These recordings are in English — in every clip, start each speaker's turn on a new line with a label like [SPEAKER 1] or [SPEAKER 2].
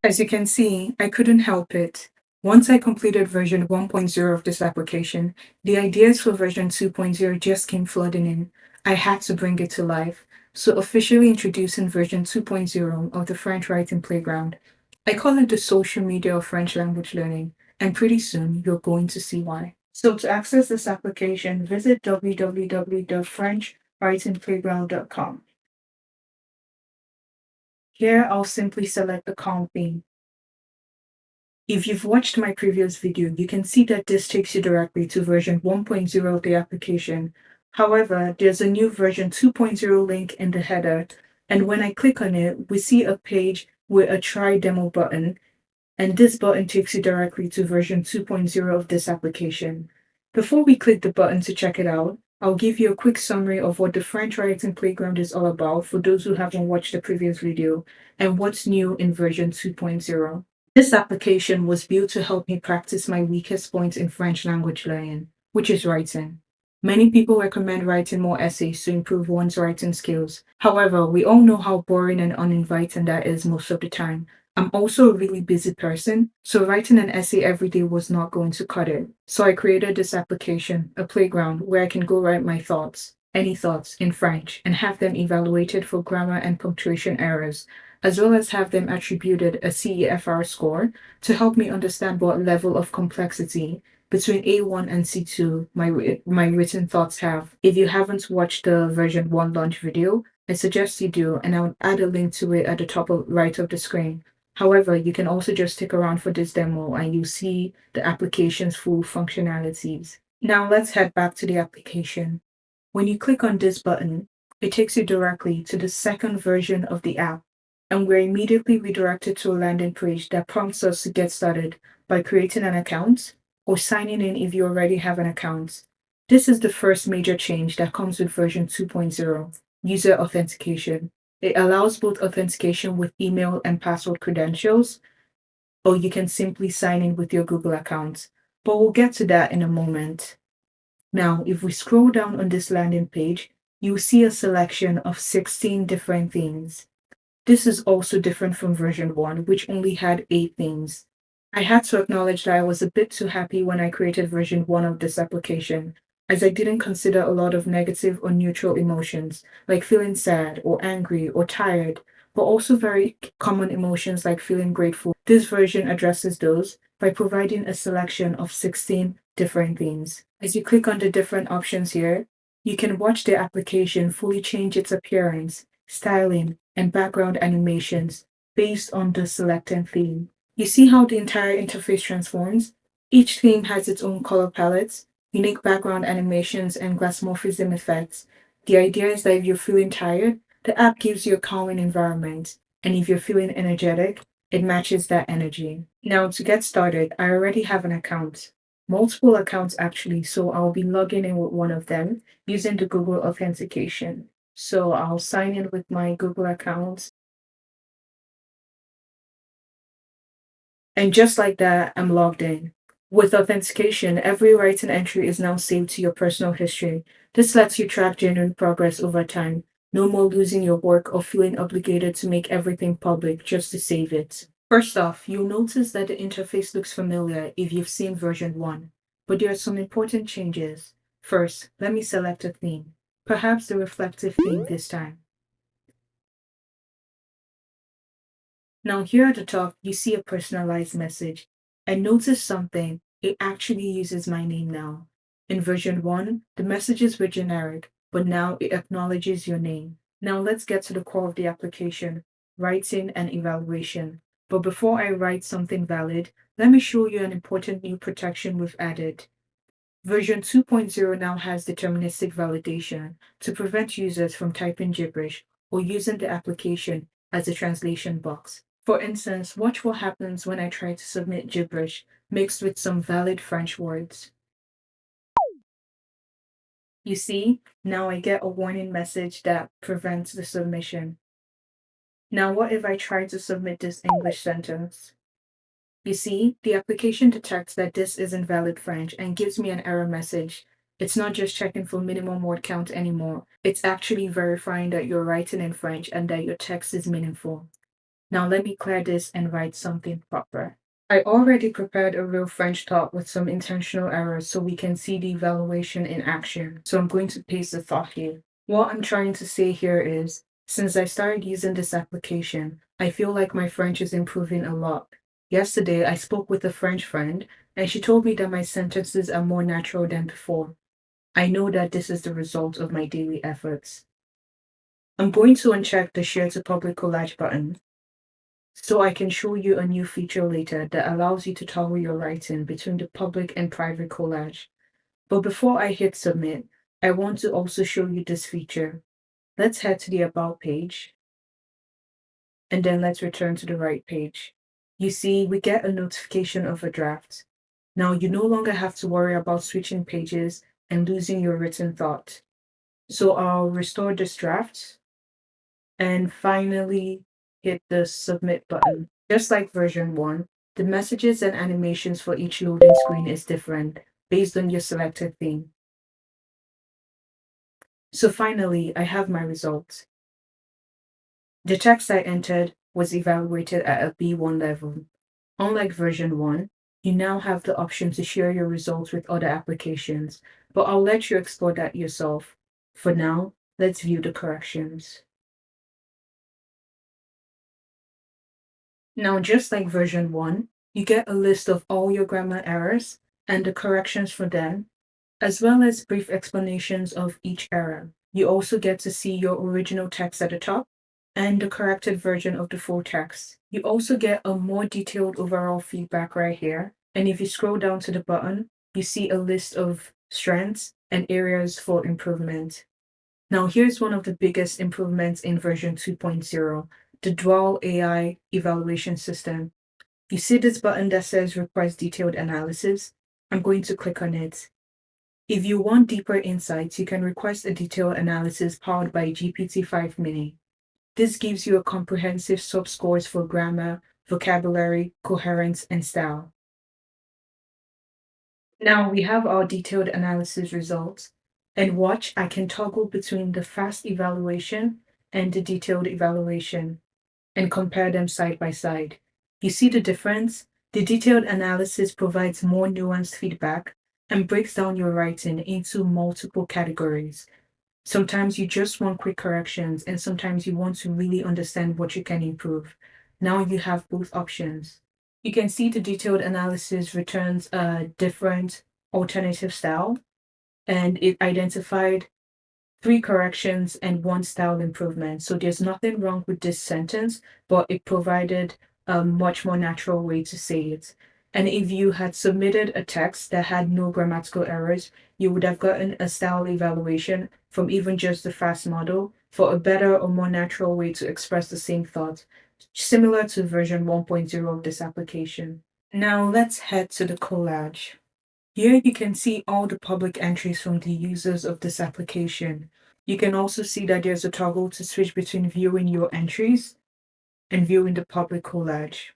[SPEAKER 1] As you can see, I couldn't help it. Once I completed version 1.0 of this application, the ideas for version 2.0 just came flooding in. I had to bring it to life. So officially introducing version 2.0 of the French Writing Playground. I call it the social media of French language learning, and pretty soon you're going to see why. So to access this application, visit www.frenchwritingplayground.com. Here, I'll simply select the calm theme. If you've watched my previous video, you can see that this takes you directly to version 1.0 of the application. However, there's a new version 2.0 link in the header, and when I click on it, we see a page with a try demo button, and this button takes you directly to version 2.0 of this application. Before we click the button to check it out, I'll give you a quick summary of what the French Writing Playground is all about for those who haven't watched the previous video, and what's new in version 2.0. This application was built to help me practice my weakest point in French language learning, which is writing. Many people recommend writing more essays to improve one's writing skills. However, we all know how boring and uninviting that is most of the time. I'm also a really busy person, so writing an essay every day was not going to cut it. So I created this application, a playground, where I can go write my thoughts, any thoughts, in French, and have them evaluated for grammar and punctuation errors, as well as have them attributed a CEFR score to help me understand what level of complexity between A1 and C2 my written thoughts have. If you haven't watched the version 1 launch video, I suggest you do, and I'll add a link to it at the top right of the screen. However, you can also just stick around for this demo and you'll see the application's full functionalities. Now let's head back to the application. When you click on this button, it takes you directly to the second version of the app, and we're immediately redirected to a landing page that prompts us to get started by creating an account or signing in if you already have an account. This is the first major change that comes with version 2.0, user authentication. It allows both authentication with email and password credentials, or you can simply sign in with your Google account. But we'll get to that in a moment. Now, if we scroll down on this landing page, you'll see a selection of 16 different themes. This is also different from version 1, which only had 8 themes. I had to acknowledge that I was a bit too happy when I created version 1 of this application, as I didn't consider a lot of negative or neutral emotions, like feeling sad or angry or tired, but also very common emotions like feeling grateful. This version addresses those by providing a selection of 16 different themes. As you click on the different options here, you can watch the application fully change its appearance, styling, and background animations based on the selected theme. You see how the entire interface transforms? Each theme has its own color palettes, unique background animations, and glassmorphism effects. The idea is that if you're feeling tired, the app gives you a calming environment, and if you're feeling energetic, it matches that energy. Now, to get started, I already have an account. Multiple accounts actually, so I'll be logging in with one of them using the Google Authentication. So I'll sign in with my Google account. And just like that, I'm logged in. With authentication, every writing entry is now saved to your personal history. This lets you track genuine progress over time. No more losing your work or feeling obligated to make everything public just to save it. First off, you'll notice that the interface looks familiar if you've seen version 1, but there are some important changes. First, let me select a theme, perhaps the reflective theme this time. Now here at the top, you see a personalized message. And notice something, it actually uses my name now. In version 1, the messages were generic, but now it acknowledges your name. Now let's get to the core of the application, writing and evaluation. But before I write something valid, let me show you an important new protection we've added. Version 2.0 now has deterministic validation to prevent users from typing gibberish or using the application as a translation box. For instance, watch what happens when I try to submit gibberish mixed with some valid French words. You see, now I get a warning message that prevents the submission. Now what if I try to submit this English sentence? You see, the application detects that this isn't valid French and gives me an error message. It's not just checking for minimum word count anymore. It's actually verifying that you're writing in French and that your text is meaningful. Now let me clear this and write something proper. I already prepared a real French thought with some intentional errors so we can see the evaluation in action. So I'm going to paste the thought here. What I'm trying to say here is, since I started using this application, I feel like my French is improving a lot. Yesterday, I spoke with a French friend, and she told me that my sentences are more natural than before. I know that this is the result of my daily efforts. I'm going to uncheck the Share to Public Collage button so I can show you a new feature later that allows you to toggle your writing between the public and private collage. But before I hit submit, I want to also show you this feature. Let's head to the About page, and then let's return to the right page. You see, we get a notification of a draft. Now you no longer have to worry about switching pages and losing your written thought. So I'll restore this draft and finally hit the submit button. Just like version 1, the messages and animations for each loading screen is different based on your selected theme. So finally, I have my results. The text I entered was evaluated at a B1 level. Unlike version 1, you now have the option to share your results with other applications, but I'll let you explore that yourself. For now, let's view the corrections. Now, just like version 1, you get a list of all your grammar errors and the corrections for them, as well as brief explanations of each error. You also get to see your original text at the top and the corrected version of the full text. You also get a more detailed overall feedback right here. And if you scroll down to the button, you see a list of strengths and areas for improvement. Now, here's one of the biggest improvements in version 2.0, the dual AI evaluation system. You see this button that says Request Detailed Analysis? I'm going to click on it. If you want deeper insights, you can request a detailed analysis powered by GPT-5 Mini. This gives you a comprehensive subscores for grammar, vocabulary, coherence, and style. Now we have our detailed analysis results. And watch, I can toggle between the fast evaluation and the detailed evaluation and compare them side by side. You see the difference? The detailed analysis provides more nuanced feedback and breaks down your writing into multiple categories. Sometimes you just want quick corrections, and sometimes you want to really understand what you can improve. Now you have both options. You can see the detailed analysis returns a different alternative style, and it identified 3 corrections and 1 style improvement. So there's nothing wrong with this sentence, but it provided a much more natural way to say it. And if you had submitted a text that had no grammatical errors, you would have gotten a style evaluation from even just the fast model for a better or more natural way to express the same thought, similar to version 1.0 of this application. Now let's head to the collage. Here you can see all the public entries from the users of this application. You can also see that there's a toggle to switch between viewing your entries and viewing the public collage.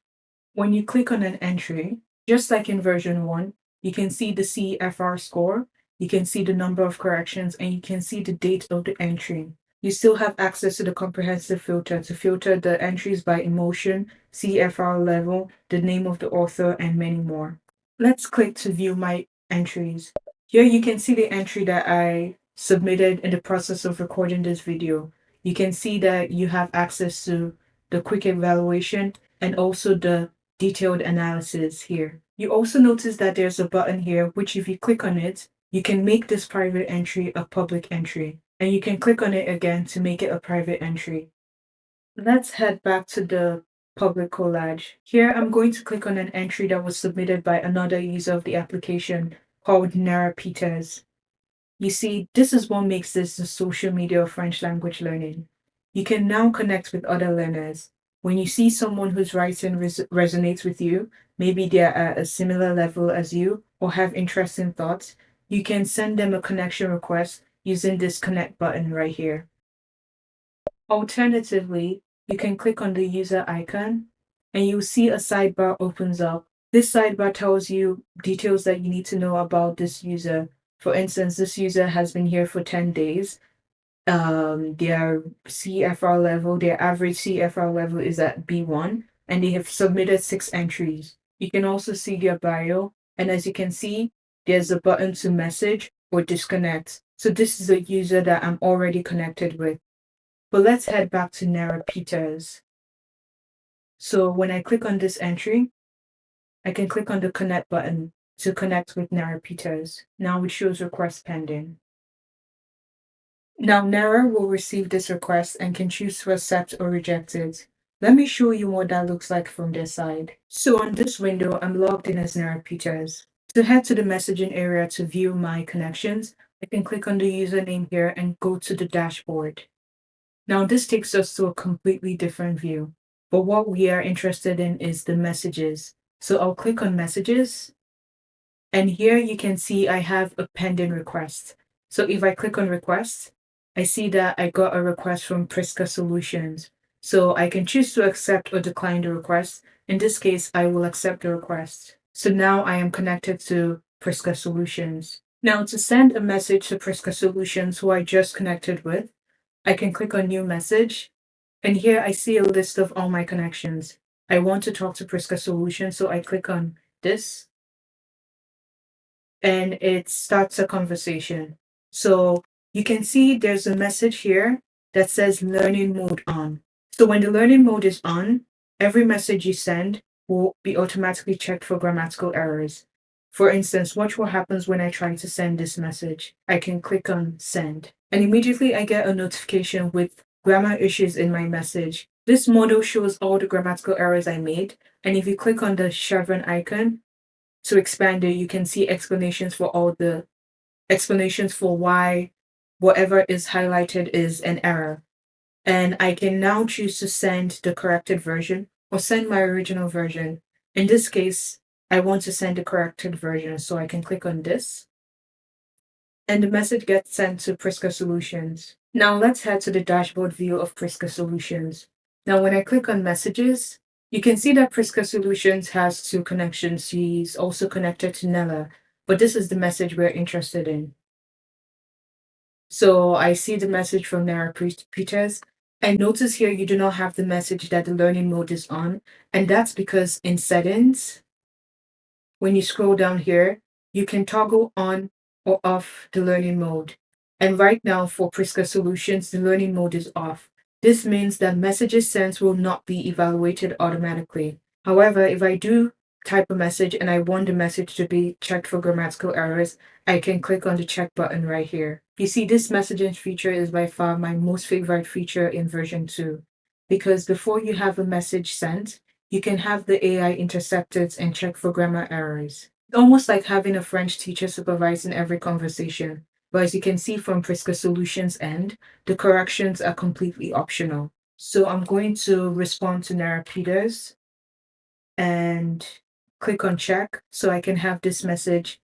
[SPEAKER 1] When you click on an entry, just like in version 1, you can see the CFR score, you can see the number of corrections, and you can see the date of the entry. You still have access to the comprehensive filter to filter the entries by emotion, CFR level, the name of the author, and many more. Let's click to view my entries. Here you can see the entry that I submitted in the process of recording this video. You can see that you have access to the quick evaluation and also the detailed analysis here. You also notice that there's a button here, which if you click on it, you can make this private entry a public entry. And you can click on it again to make it a private entry. Let's head back to the public collage. Here, I'm going to click on an entry that was submitted by another user of the application called Nara Peters. You see, this is what makes this the social media of French language learning. You can now connect with other learners. When you see someone whose writing resonates with you, maybe they're at a similar level as you or have interesting thoughts, you can send them a connection request using this connect button right here. Alternatively, you can click on the user icon and you'll see a sidebar opens up. This sidebar tells you details that you need to know about this user. For instance, this user has been here for 10 days. their CFR level, their average CFR level is at B1, and they have submitted 6 entries. You can also see their bio, and as you can see, there's a button to message or disconnect. So this is a user that I'm already connected with. But let's head back to Nara Peters. So when I click on this entry, I can click on the connect button to connect with Nara Peters. Now it shows request pending. Now Nara will receive this request and can choose to accept or reject it. Let me show you what that looks like from their side. So on this window, I'm logged in as Nara Peters. To head to the messaging area to view my connections, I can click on the username here and go to the dashboard. Now this takes us to a completely different view, but what we are interested in is the messages. So I'll click on messages, and here you can see I have a pending request. So if I click on requests, I see that I got a request from Priska Solutions. So I can choose to accept or decline the request. In this case, I will accept the request. So now I am connected to Priska Solutions. Now to send a message to Priska Solutions, who I just connected with, I can click on new message. And here I see a list of all my connections. I want to talk to Priska Solutions, so I click on this and it starts a conversation. So you can see there's a message here that says learning mode on. So when the learning mode is on, every message you send will be automatically checked for grammatical errors. For instance, watch what happens when I try to send this message. I can click on send, and immediately I get a notification with grammar issues in my message. This model shows all the grammatical errors I made, and if you click on the chevron icon, to expand it, you can see explanations for all the explanations for why whatever is highlighted is an error. And I can now choose to send the corrected version or send my original version. In this case, I want to send the corrected version, so I can click on this. And the message gets sent to Priska Solutions. Now let's head to the dashboard view of Priska Solutions. Now when I click on messages, you can see that Priska Solutions has 2 connections. She's also connected to Nella, but this is the message we're interested in. So I see the message from Nara Peters. And notice here you do not have the message that the learning mode is on. And that's because in settings, when you scroll down here, you can toggle on or off the learning mode. And right now for Priska Solutions, the learning mode is off. This means that messages sent will not be evaluated automatically. However, if I do type a message and I want the message to be checked for grammatical errors, I can click on the check button right here. You see, this messaging feature is by far my most favorite feature in version 2, because before you have a message sent, you can have the AI intercept it and check for grammar errors. It's almost like having a French teacher supervising every conversation. But as you can see from Priska Solutions' end, the corrections are completely optional. So I'm going to respond to Nara Peters and click on check so I can have this message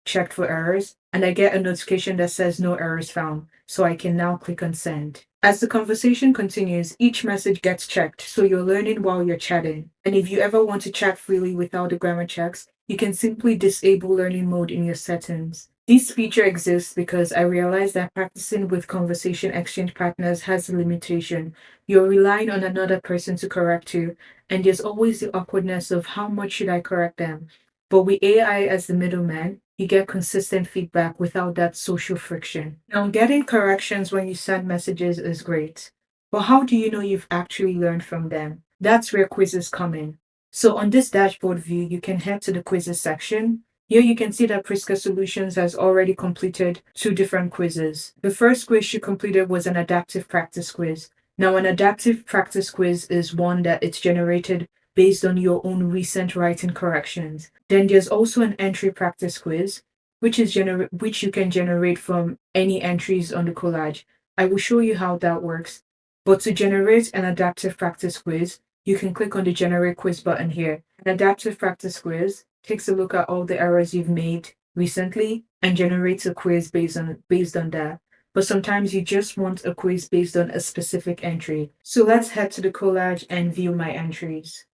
[SPEAKER 1] checked for errors, and I get a notification that says no errors found, so I can now click on send. As the conversation continues, each message gets checked, so you're learning while you're chatting. And if you ever want to chat freely without the grammar checks, you can simply disable learning mode in your settings. This feature exists because I realized that practicing with conversation exchange partners has a limitation. You're relying on another person to correct you, and there's always the awkwardness of how much should I correct them. But with AI as the middleman, you get consistent feedback without that social friction. Now, getting corrections when you send messages is great, but how do you know you've actually learned from them? That's where quizzes come in. So on this dashboard view, you can head to the quizzes section. Here you can see that Priska Solutions has already completed 2 different quizzes. The first quiz she completed was an adaptive practice quiz. Now, an adaptive practice quiz is one that it's generated based on your own recent writing corrections. Then there's also an entry practice quiz, which you can generate from any entries on the collage. I will show you how that works. But to generate an adaptive practice quiz, you can click on the generate quiz button here. An adaptive practice quiz takes a look at all the errors you've made recently and generates a quiz based on that. But sometimes you just want a quiz based on a specific entry. So let's head to the collage and view my entries.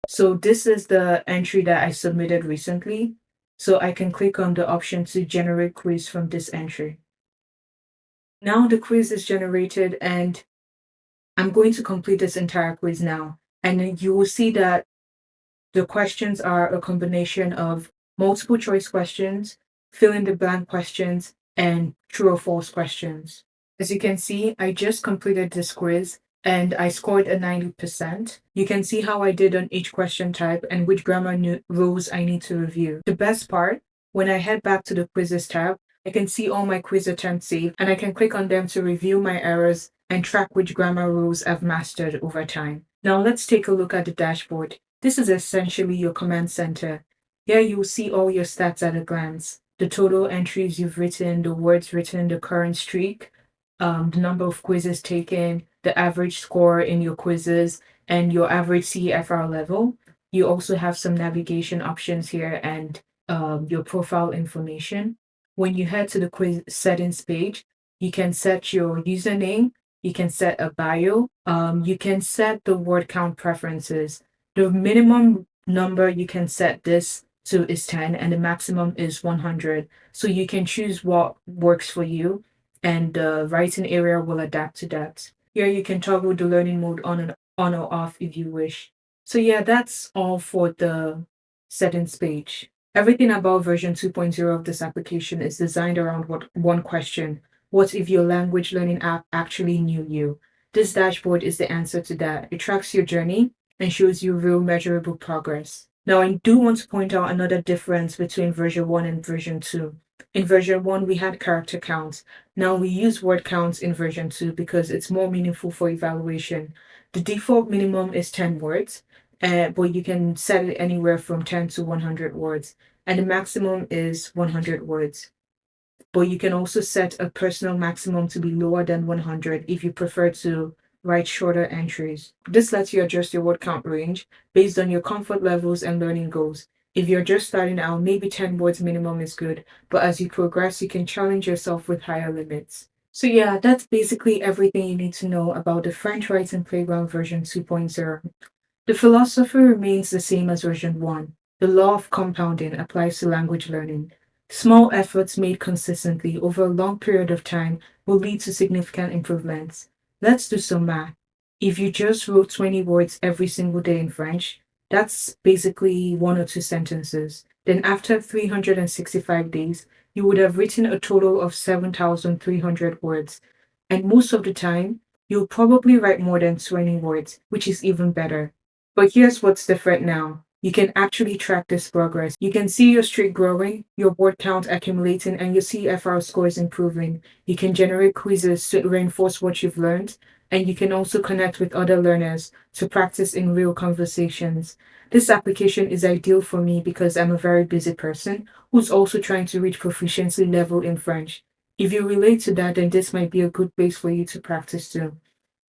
[SPEAKER 1] So this is the entry that I submitted recently. So I can click on the option to generate quiz from this entry. Now the quiz is generated and I'm going to complete this entire quiz now. And then you will see that the questions are a combination of multiple choice questions, fill in the blank questions, and true or false questions. As you can see, I just completed this quiz and I scored a 90%. You can see how I did on each question type and which rules I need to review. The best part, when I head back to the quizzes tab, I can see all my quiz attempts saved and I can click on them to review my errors and track which grammar rules I've mastered over time. Now let's take a look at the dashboard. This is essentially your command center. Here you'll see all your stats at a glance. The total entries you've written, the words written, the current streak, the number of quizzes taken, the average score in your quizzes, and your average CEFR level. You also have some navigation options here and your profile information. When you head to the quiz settings page, you can set your username, you can set a bio, you can set the word count preferences. The minimum number you can set this to is 10 and the maximum is 100. So you can choose what works for you and the writing area will adapt to that. Here you can toggle the learning mode on or off if you wish. So yeah, that's all for the settings page. Everything about version 2.0 of this application is designed around one question. What if your language learning app actually knew you? This dashboard is the answer to that. It tracks your journey and shows you real measurable progress. Now, I do want to point out another difference between version 1 and version 2. In version 1, we had character counts. Now we use word counts in version 2 because it's more meaningful for evaluation. The default minimum is 10 words, but you can set it anywhere from 10 to 100 words. And the maximum is 100 words. But you can also set a personal maximum to be lower than 100 if you prefer to write shorter entries. This lets you adjust your word count range based on your comfort levels and learning goals. If you're just starting out, maybe 10 words minimum is good, but as you progress, you can challenge yourself with higher limits. So yeah, that's basically everything you need to know about the French Writing Playground version 2.0. The philosophy remains the same as version 1. The law of compounding applies to language learning. Small efforts made consistently over a long period of time will lead to significant improvements. Let's do some math. If you just wrote 20 words every single day in French, that's basically one or two sentences. Then after 365 days, you would have written a total of 7,300 words. And most of the time, you'll probably write more than 20 words, which is even better. But here's what's different now. You can actually track this progress. You can see your streak growing, your word count accumulating, and your CFR scores improving. You can generate quizzes to reinforce what you've learned, and you can also connect with other learners to practice in real conversations. This application is ideal for me because I'm a very busy person who's also trying to reach proficiency level in French. If you relate to that, then this might be a good place for you to practice too.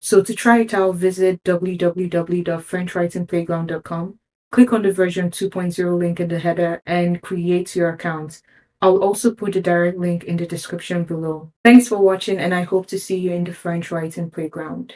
[SPEAKER 1] So to try it out, visit www.frenchwritingplayground.com. Click on the version 2.0 link in the header and create your account. I'll also put the direct link in the description below. Thanks for watching and I hope to see you in the French Writing Playground.